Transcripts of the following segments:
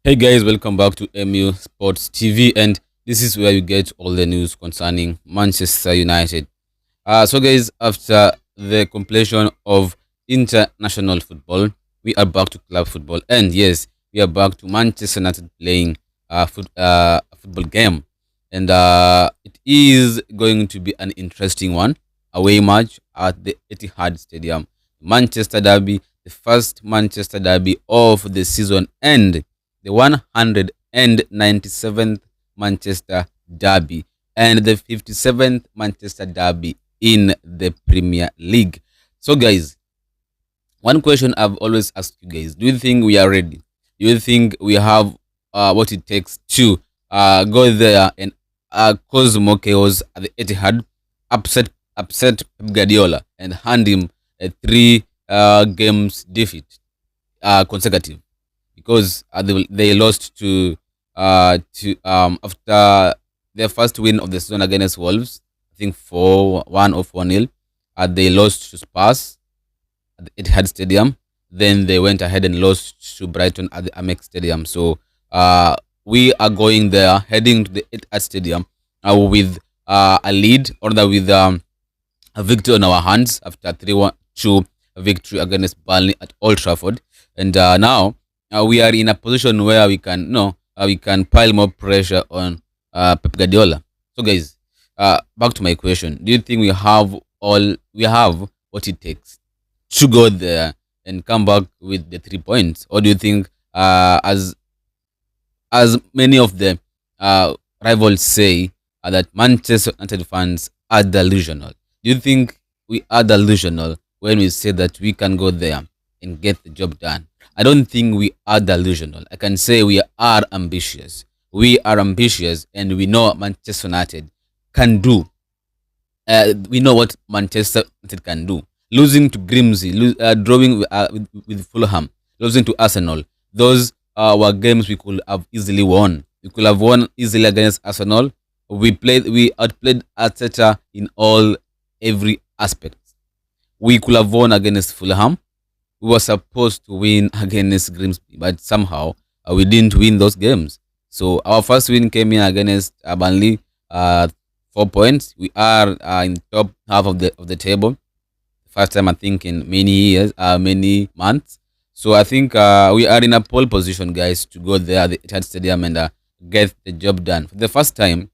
Hey guys, welcome back to MU Sports TV, and this is where you get all the news concerning Manchester United. So guys, after the completion of international football, we are back to club football, and yes, we are back to Manchester United playing a football game, and it is going to be an interesting one. Away match at the Etihad Stadium, Manchester Derby, the first Manchester Derby of the season, and the 197th Manchester Derby and the 57th Manchester Derby in the Premier League. So, guys, one question I've always asked you guys: do you think we are ready? Do you think we have what it takes to go there and cause more chaos at the Etihad, upset Pep Guardiola, and hand him a three games defeat consecutive? Because they lost to after their first win of the season against Wolves, I think 4-1 or 4-0. They lost to Spurs at the Etihad Stadium. Then they went ahead and lost to Brighton at the Amex Stadium. So we are going there, heading to the Etihad Stadium with a lead, or with a victory on our hands after 3-2 victory against Burnley at Old Trafford. And now we are in a position where we can pile more pressure on Pep Guardiola. So guys, back to my question: do you think we have what it takes to go there and come back with the 3 points, or do you think as many of the rivals say that Manchester United fans are delusional? Do you think we are delusional when we say that we can go there and get the job done? I don't think we are delusional. I can say we are ambitious. We are ambitious, and we know what Manchester United can do. We know what Manchester United can do. Losing to Grimsby, drawing with Fulham, losing to Arsenal. Those were games we could have easily won. We could have won easily against Arsenal. We outplayed Arteta in every aspect. We could have won against Fulham. We were supposed to win against Grimsby, but somehow we didn't win those games. So our first win came in against Burnley, 4 points. We are in top half of the table. First time, I think, in many years, many months. So I think we are in a pole position, guys, to go there at the Etihad Stadium and get the job done. For the first time,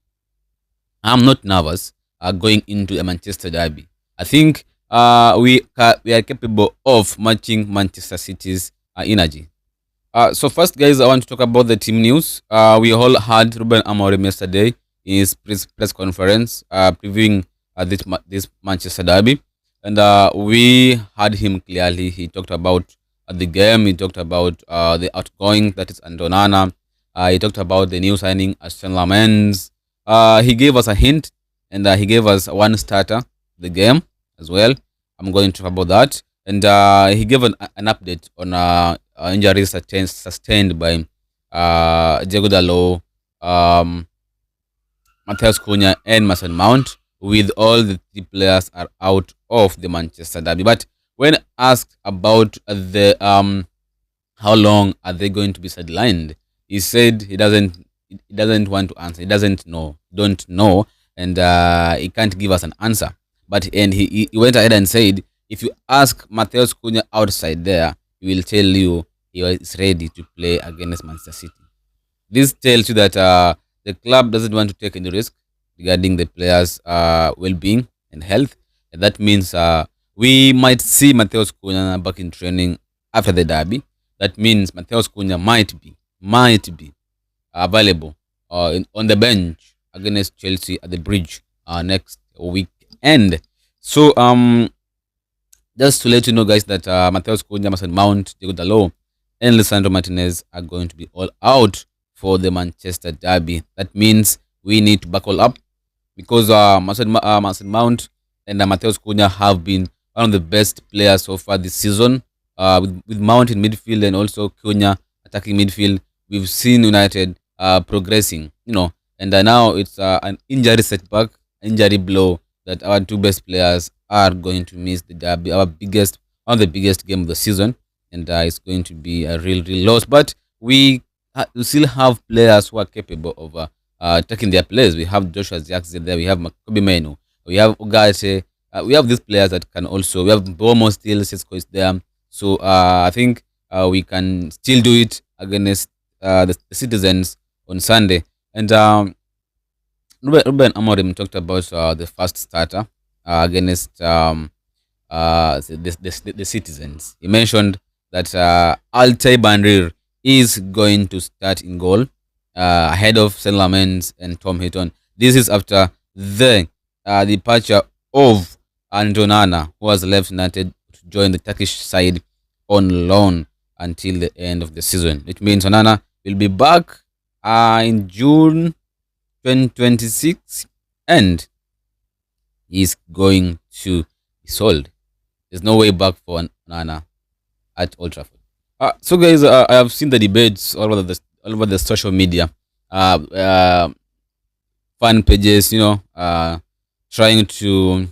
I'm not nervous going into a Manchester derby. I think we are capable of matching Manchester City's energy. So first, guys, I want to talk about the team news. We all had Ruben Amorim yesterday in his press conference previewing this Manchester derby, and we had him clearly. He talked about the game. He talked about the outgoing, that is Andonana. He talked about the new signing, Aston Lamens. He gave us a hint, and he gave us one starter the game as well. I'm going to talk about that. And he gave an update on injuries sustained by Diego Dalot, Matheus Cunha, and Mason Mount, with all the three players are out of the Manchester derby. But when asked about the how long are they going to be sidelined, he said he doesn't want to answer. He don't know, and he can't give us an answer. But and he went ahead and said, if you ask Matheus Cunha outside there, he will tell you he is ready to play against Manchester City. This tells you that the club doesn't want to take any risk regarding the players' well-being and health. And that means we might see Matheus Cunha back in training after the derby. That means Matheus Cunha might be available on the bench against Chelsea at the Bridge next weekend. So just to let you know, guys, that Matheus Cunha, Mason Mount, Diego Dalot, and Lisandro Martinez are going to be all out for the Manchester derby. That means we need to buckle up, because Mason Mount and Matheus Cunha have been one of the best players so far this season. With Mount in midfield and also Cunha attacking midfield, we've seen United progressing, and now it's an injury setback, injury blow, that our two best players are going to miss the derby, one of the biggest game of the season, and it's going to be a real loss. But we we still have players who are capable of taking their place. We have Joshua Zirkzee there. We have Kobe Menu. We have Ugarte. We have these players that can also. We have Bomo still. Sesko is there. So I think we can still do it against the Citizens on Sunday. And Ruben Amorim talked about the first starter against the Citizens. He mentioned that Altay Bandir is going to start in goal ahead of Sen Lamens and Tom Hitton. This is after the departure of Antonana, who has left United to join the Turkish side on loan until the end of the season. It means Onana will be back in June 2026 and he's going to be sold. There's no way back for Onana at Old Trafford. So guys, I have seen the debates all over the social media, uh, uh, fan pages, trying to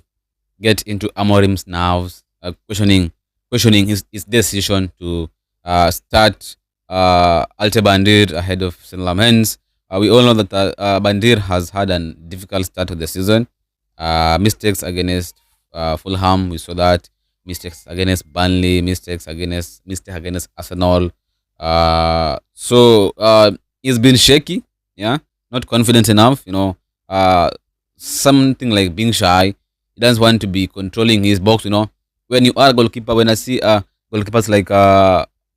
get into Amorim's nerves, questioning his decision to start Alte Bandir ahead of St. Lamens. We all know that Bandir has had a difficult start to the season. Mistakes against Fulham, we saw that. Mistakes against Burnley, mistake against Arsenal. So he's been shaky, yeah, not confident enough. Something like being shy. He doesn't want to be controlling his box. When you are a goalkeeper, when I see goalkeepers like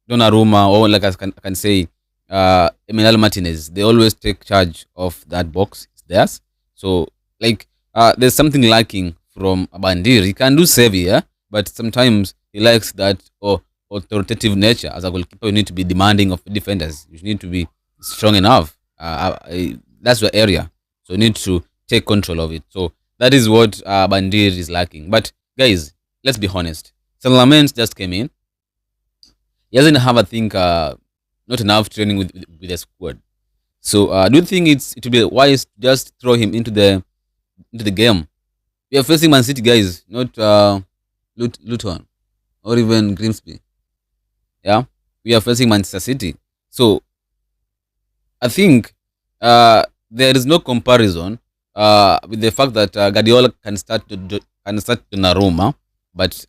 Donnarumma or like I can say Emiliano Martinez, they always take charge of that box. It's theirs. So like there's something lacking from Bandir. He can do save, yeah, but sometimes he likes that authoritative nature. As a goalkeeper, you need to be demanding of defenders. You need to be strong enough. That's your area. So you need to take control of it. So that is what Bandir is lacking. But guys, let's be honest. St. Lamens just came in. He doesn't have, I think, not enough training with the squad. So do you think it would be wise to just throw him into the game? We are facing Man City, guys, not Luton or even Grimsby. Yeah, we are facing Manchester City. So I think there is no comparison with the fact that Guardiola can start Donnarumma, but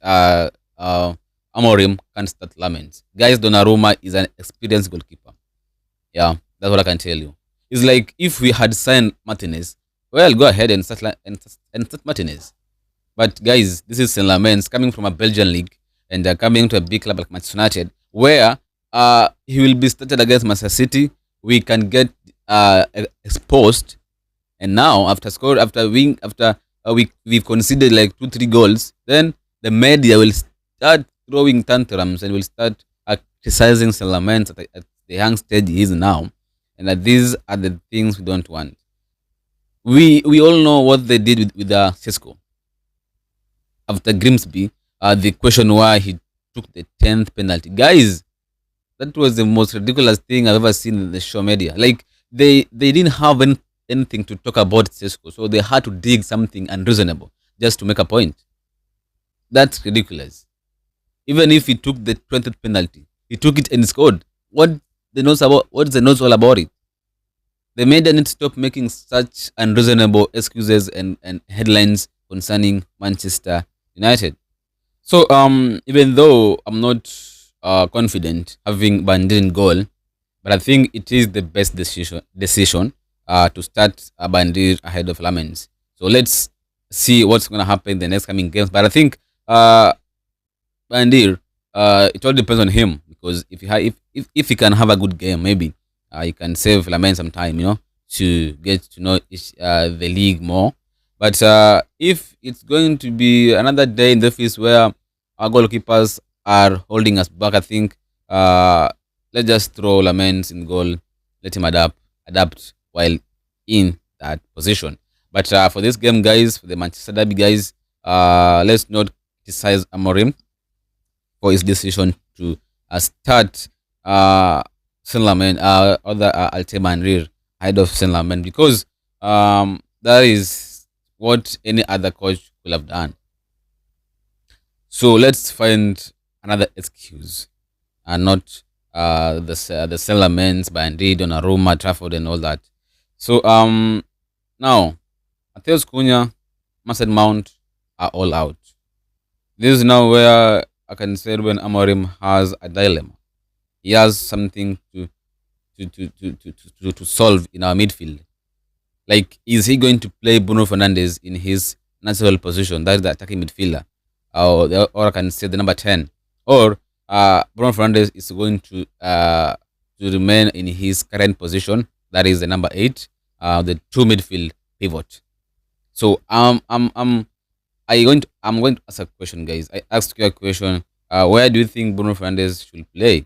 Amorim can start Lamens. Guys, Donnarumma is an experienced goalkeeper. Yeah, that's what I can tell you. It's like if we had signed Martinez, well, go ahead and start Martinez. But guys, this is Saint Lamens coming from a Belgian league and coming to a big club like Manchester United, where he will be started against Manchester City. We can get exposed, and now we've conceded like 2-3 goals, then the media will start throwing tantrums and will start criticizing Saint Lamens at the young stage he is now, and these are the things we don't want. We all know what they did with Sesko after Grimsby. The question why he took the 10th penalty, guys, that was the most ridiculous thing I've ever seen in the show media. Like they didn't have anything to talk about Sesko, so they had to dig something unreasonable just to make a point. That's ridiculous. Even if he took the 20th penalty, he took it and scored. What's the notes all about it? The media need to stop making such unreasonable excuses and headlines concerning Manchester United. So even though I'm not confident having Bandir in goal, but I think it is the best decision to start Bandir ahead of Lamens. So let's see what's going to happen in the next coming games. But I think Bandir, it all depends on him, because if he can have a good game, maybe he can save Lamens some time, to get to know the league more. But if it's going to be another day in the office where our goalkeepers are holding us back, I think let's just throw Lamens in goal, let him adapt while in that position. But for this game, guys, for the Manchester Derby, guys, let's not criticize Amorim for his decision to start Saint Lamens, other Alte Bandir ahead of Saint Lamens, because that is what any other coach could have done. So let's find another excuse and not the Celemans, Bandit, Donnarumma, Trafford, and all that. So now Matheus Cunha, Mason Mount are all out. This is now where I can say when Amorim has a dilemma. He has something to solve in our midfield. Like, is he going to play Bruno Fernandes in his natural position, that is the attacking midfielder, or I can say the number 10, or Bruno Fernandes is going to remain in his current position, that is the number 8, the true midfield pivot. So I'm going to ask a question, guys. I asked you a question. Where do you think Bruno Fernandes should play?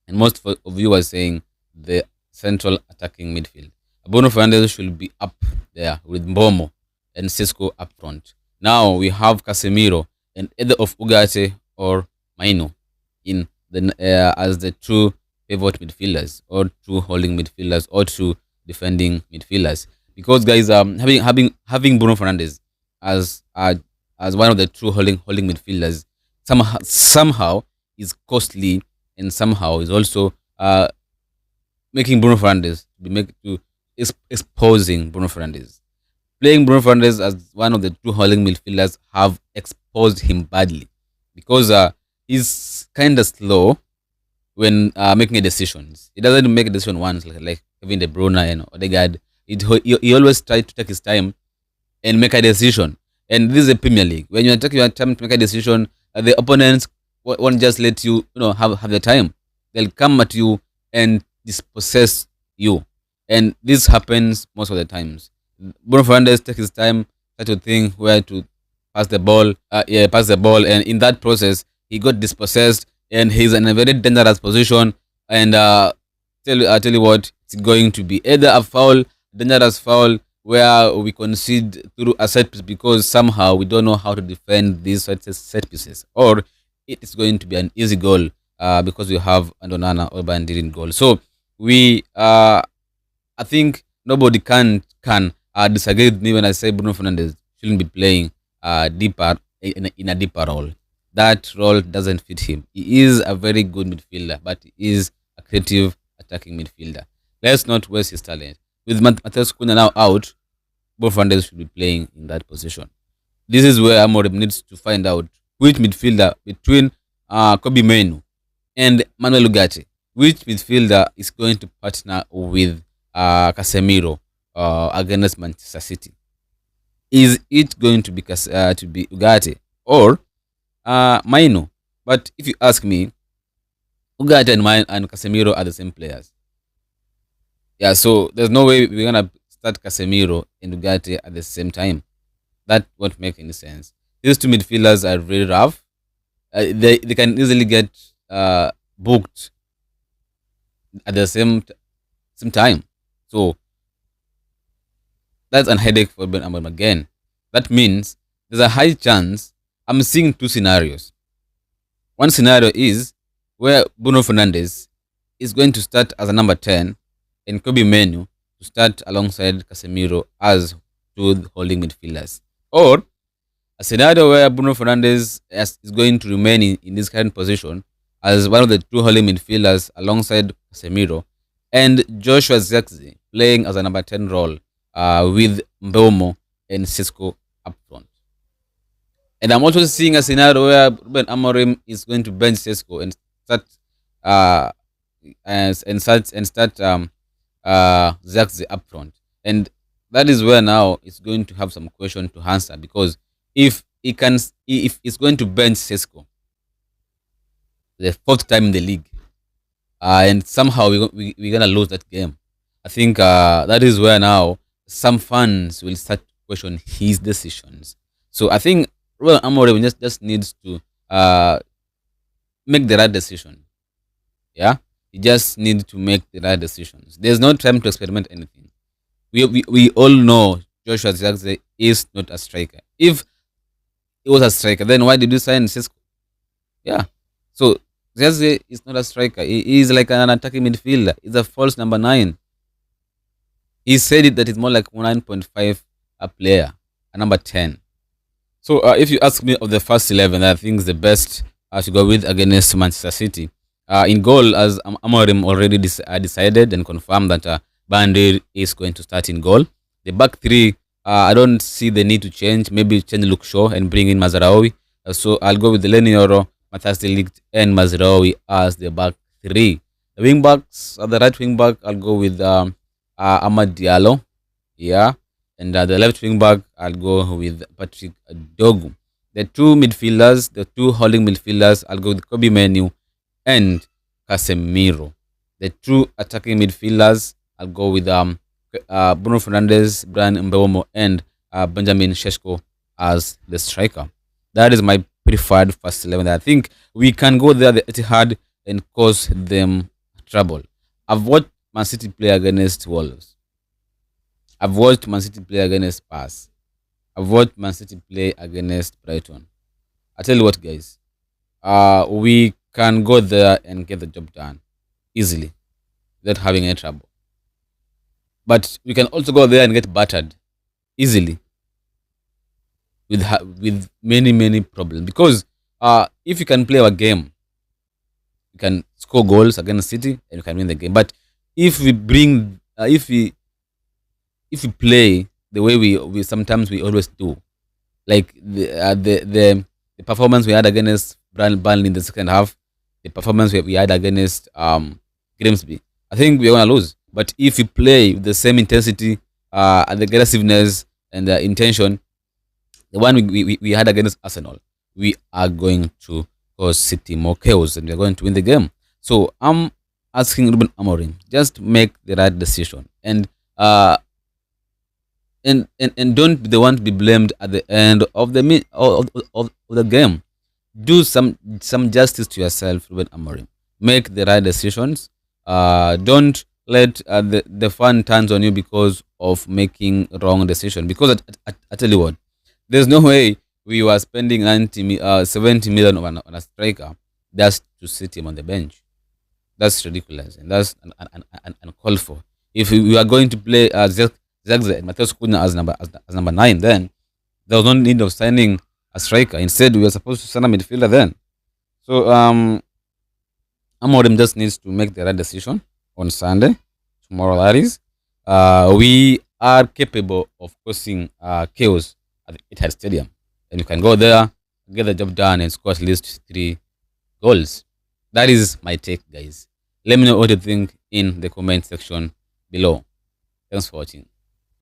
And most of you are saying the central attacking midfield. Bruno Fernandes should be up there with Mbomo and Sesko up front. Now we have Casemiro and either of Ugarte or Maino in the as the true pivot midfielders, or true holding midfielders, or true defending midfielders. Because, guys, having Bruno Fernandes as one of the true holding midfielders somehow is costly, and somehow is also making Bruno Fernandes exposing Bruno Fernandes. Playing Bruno Fernandes as one of the two holding midfielders have exposed him badly, because he's kind of slow when making decisions. He doesn't make a decision once, like Kevin De Bruyne and Odegaard. He always tries to take his time and make a decision. And this is a Premier League. When you take your time to make a decision, the opponents won't just let you, have the time. They'll come at you and dispossess you. And this happens most of the times. Bruno Fernandes takes his time, try to think where to pass the ball. And in that process, he got dispossessed, and he's in a very dangerous position. And I tell you what, it's going to be either a foul, dangerous foul, where we concede through a set piece because somehow we don't know how to defend these set pieces, or it is going to be an easy goal because we have Andonana or Bandit in goal. So I think nobody can disagree with me when I say Bruno Fernandes shouldn't be playing deeper in a deeper role. That role doesn't fit him. He is a very good midfielder, but he is a creative attacking midfielder. Let's not waste his talent. With Matheus Cunha now out, Bruno Fernandes should be playing in that position. This is where Amorim needs to find out which midfielder between Kobbie Mainoo and Manuel Ugarte, which midfielder is going to partner with Casemiro against Manchester City. Is it going to be Ugarte or Mainoo? But if you ask me, Ugarte and Casemiro are the same players. Yeah, so there's no way we're gonna start Casemiro and Ugarte at the same time. That won't make any sense. These two midfielders are really rough. They can easily get booked at the same time. So that's a headache for Ben Amorim again. That means there's a high chance I'm seeing two scenarios. One scenario is where Bruno Fernandes is going to start as a number 10 and Kobbie Mainoo to start alongside Casemiro as two holding midfielders. Or a scenario where Bruno Fernandes is going to remain in this current position as one of the two holding midfielders alongside Casemiro, and Joshua Zirkzee playing as a number 10 role with Mbeumo and Sesko up front. And I'm also seeing a scenario where Ruben Amorim is going to bench Sesko and start Zirkzee up front. And that is where now it's going to have some question to answer, because if it's going to bench Sesko the fourth time in the league, and somehow we're gonna lose that game, I think that is where now some fans will start to question his decisions. So I think Ruben Amorim just needs to make the right decision. Yeah, he just needs to make the right decisions. There's no time to experiment anything. We all know Joshua Zirkzee is not a striker. If he was a striker, then why did you sign Sesko? Yeah, so Zirkzee is not a striker. He is like an attacking midfielder. He's a false number 9. He said it that it's more like 9.5 a player, a number 10. So if you ask me of the first 11, I think the best to go with against Manchester City, In goal, as Amorim already decided and confirmed that Bandir is going to start in goal. The back three, I don't see the need to change. Maybe change Luke Shaw and bring in Mazraoui. So I'll go with Leny Yoro, Matthias de Ligt, and Mazraoui as the back three. The wing backs, the right wing back, I'll go with Amad Diallo. Yeah. And the left wing back, I'll go with Patrick Dogu. The two midfielders, the two holding midfielders, I'll go with Kobe Menu and Casemiro. The two attacking midfielders, I'll go with Bruno Fernandes, Brian Mbeumo, and Benjamin Sheshko as the striker. That is my preferred first 11. I think we can go there, the Etihad, and cause them trouble. I've watched Man City play against Wolves. I've watched Man City play against Spurs. I've watched Man City play against Brighton. I tell you what, guys, we can go there and get the job done easily without having any trouble. But we can also go there and get battered easily with many problems. Because if you can play our game, you can score goals against City and you can win the game. But if we bring, if we play the way we sometimes we always do, like the performance we had against Burnley in the second half, the performance we had against Grimsby, I think we're gonna lose. But if we play with the same intensity, and the aggressiveness and the intention, the one we had against Arsenal, we are going to cause City more chaos and we're going to win the game. So I'm asking Ruben Amorim, just make the right decision and don't be the one to be blamed at the end of the game. Do some justice to yourself, Ruben Amorim. Make the right decisions. Don't let the fun turns on you because of making wrong decision. Because I tell you what, there's no way we were spending 70 million on a striker just to sit him on the bench. That's ridiculous and that's uncalled for. If we are going to play Zagze and Matheus Cunha as number 9, then there was no need of signing a striker. Instead, we were supposed to sign a midfielder then. So Amorim just needs to make the right decision on Sunday, tomorrow that is. We are capable of causing chaos at the Etihad Stadium. And you can go there, get the job done, and score at least 3 goals. That is my take, guys. Let me know what you think in the comment section below. Thanks for watching.